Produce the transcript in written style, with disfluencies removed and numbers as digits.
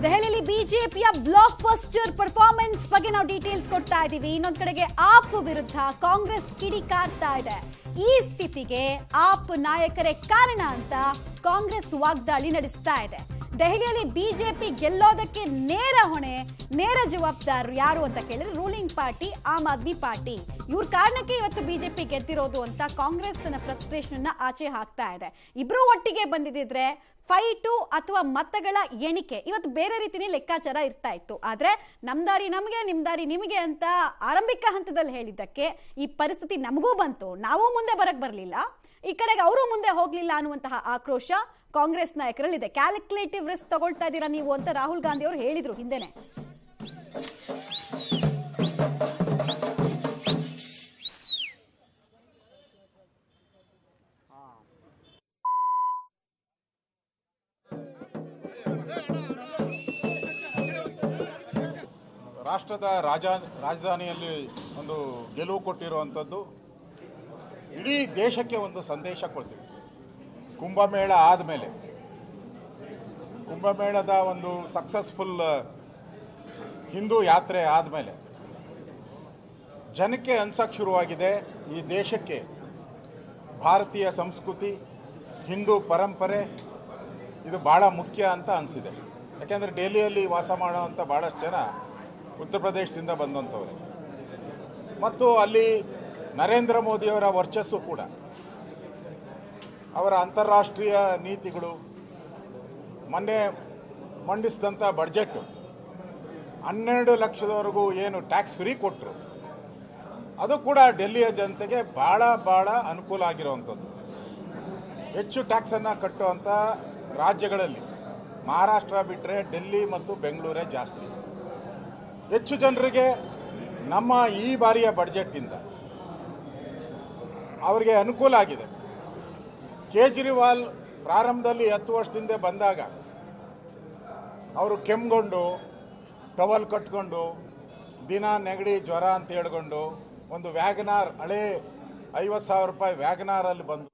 ದೆಹಲಿಯಲ್ಲಿ ಬಿಜೆಪಿಯ block buster performance ಬಗ್ಗೆ ನಾವು ಡೀಟೇಲ್ಸ್ ಕೊಡ್ತಾ ಇದ್ದೀವಿ. ಇನ್ನೊಂದು ಕಡೆಗೆ ಆಪ್ ವಿರುದ್ಧ ಕಾಂಗ್ರೆಸ್ ಕಿಡಿಕಾರ್ತಾ ಇದೆ. ಈ ಸ್ಥಿತಿಗೆ ಆಪ್ ನಾಯಕರೇ ಕಾರಣ ಅಂತ ಕಾಂಗ್ರೆಸ್ ವಾಗ್ದಾಳಿ ನಡೆಸ್ತಾ ಇದೆ. ದೆಹಲಿಯಲ್ಲಿ ಬಿಜೆಪಿ ಗೆಲ್ಲೋದಕ್ಕೆ ನೇರ ಹೊಣೆ, ನೇರ ಜವಾಬ್ದಾರರು ಯಾರು ಅಂತ ಕೇಳಿದ್ರೆ ruling party Aam Aadmi party. ಇವ್ರ ಕಾರಣಕ್ಕೆ ಇವತ್ತು ಬಿಜೆಪಿ ಗೆದ್ದಿರೋದು ಅಂತ ಕಾಂಗ್ರೆಸ್ ತನ್ನ ಫ್ರಸ್ಟ್ರೇಷನ್ ಅನ್ನ ಆಚೆ ಹಾಕ್ತಾ ಇದೆ. ಇಬ್ರು ಒಟ್ಟಿಗೆ ಬಂದಿದ್ರೆ ಫೈಟು ಅಥವಾ ಮತಗಳ ಎಣಿಕೆ ಇವತ್ತು ಬೇರೆ ರೀತಿಯಲ್ಲಿ ಲೆಕ್ಕಾಚಾರ ಇರ್ತಾ ಇತ್ತು. ಆದ್ರೆ ನಮ್ದಾರಿ ನಮಗೆ ನಿಮ್ದಾರಿ ನಿಮಗೆ ಅಂತ ಆರಂಭಿಕ ಹಂತದಲ್ಲಿ ಹೇಳಿದ್ದಕ್ಕೆ ಈ ಪರಿಸ್ಥಿತಿ ನಮಗೂ ಬಂತು. ನಾವು ಮುಂದೆ ಬರಕ್ ಬರಲಿಲ್ಲ, ಈ ಕಡೆಗೆ ಅವರು ಮುಂದೆ ಹೋಗ್ಲಿಲ್ಲ ಅನ್ನುವಂತಹ ಆಕ್ರೋಶ ಕಾಂಗ್ರೆಸ್ ನಾಯಕರಲ್ಲಿದೆ. ಕ್ಯಾಲ್ಕುಲೇಟಿವ್ ರಿಸ್ಕ್ ತಗೊಳ್ತಾ ಇದ್ದೀರಾ ನೀವು ಅಂತ ರಾಹುಲ್ ಗಾಂಧಿ ಅವರು ಹೇಳಿದ್ರು ಹಿಂದೆನೆ. ರಾಷ್ಟ್ರದ ರಾಜಧಾನಿಯಲ್ಲಿ ಒಂದು ಗೆಲುವು ಕೊಟ್ಟಿರುವಂಥದ್ದು ಇಡೀ ದೇಶಕ್ಕೆ ಒಂದು ಸಂದೇಶ ಕೊಡ್ತೀವಿ. ಕುಂಭಮೇಳ ಆದಮೇಲೆ, ಕುಂಭಮೇಳದ ಒಂದು ಸಕ್ಸಸ್ಫುಲ್ ಹಿಂದೂ ಯಾತ್ರೆ ಆದಮೇಲೆ ಜನಕ್ಕೆ ಅನ್ಸಕ್ಕೆ ಶುರುವಾಗಿದೆ ಈ ದೇಶಕ್ಕೆ ಭಾರತೀಯ ಸಂಸ್ಕೃತಿ, ಹಿಂದೂ ಪರಂಪರೆ ಇದು ಭಾಳ ಮುಖ್ಯ ಅಂತ ಅನಿಸಿದೆ. ಯಾಕೆಂದರೆ ಡೆಲ್ಲಿಯಲ್ಲಿ ವಾಸ ಮಾಡುವಂಥ ಭಾಳಷ್ಟು ಜನ ಉತ್ತರ ಪ್ರದೇಶದಿಂದ ಬಂದಂಥವ್ರು ಮತ್ತು ಅಲ್ಲಿ ನರೇಂದ್ರ ಮೋದಿಯವರ ವರ್ಚಸ್ಸು ಕೂಡ, ಅವರ ಅಂತಾರಾಷ್ಟ್ರೀಯ ನೀತಿಗಳು, ಮೊನ್ನೆ ಮಂಡಿಸಿದಂಥ ಬಡ್ಜೆಟ್ಟು 12 ಲಕ್ಷದವರೆಗೂ ಏನು ಟ್ಯಾಕ್ಸ್ ಫ್ರೀ ಕೊಟ್ಟರು ಅದು ಕೂಡ ಡೆಲ್ಲಿಯ ಜನತೆಗೆ ಭಾಳ ಅನುಕೂಲ ಆಗಿರುವಂಥದ್ದು. ಹೆಚ್ಚು ಟ್ಯಾಕ್ಸನ್ನು ಕಟ್ಟುವಂಥ ರಾಜ್ಯಗಳಲ್ಲಿ ಮಹಾರಾಷ್ಟ್ರ ಬಿಟ್ಟರೆ ಡೆಲ್ಲಿ ಮತ್ತು ಬೆಂಗಳೂರೇ ಜಾಸ್ತಿ. ಹೆಚ್ಚು ಜನರಿಗೆ ನಮ್ಮ ಈ ಬಾರಿಯ ಬಡ್ಜೆಟ್ಟಿಂದ ಅವರಿಗೆ ಅನುಕೂಲ ಆಗಿದೆ. ಕೇಜ್ರಿವಾಲ್ ಪ್ರಾರಂಭದಲ್ಲಿ 10 ವರ್ಷದಿಂದ ಬಂದಾಗ ಅವರು ಕೆಮ್ಮಿಕೊಂಡು ಟವಲ್ ಕಟ್ಕೊಂಡು ದಿನ ನೆಗಡಿ ಜ್ವರ ಅಂತ ಹೇಳ್ಕೊಂಡು ಒಂದು ವ್ಯಾಗನಾರ್, ಹಳೇ 50,000 ರೂಪಾಯಿ ವ್ಯಾಗನಾರಲ್ಲಿ ಬಂದು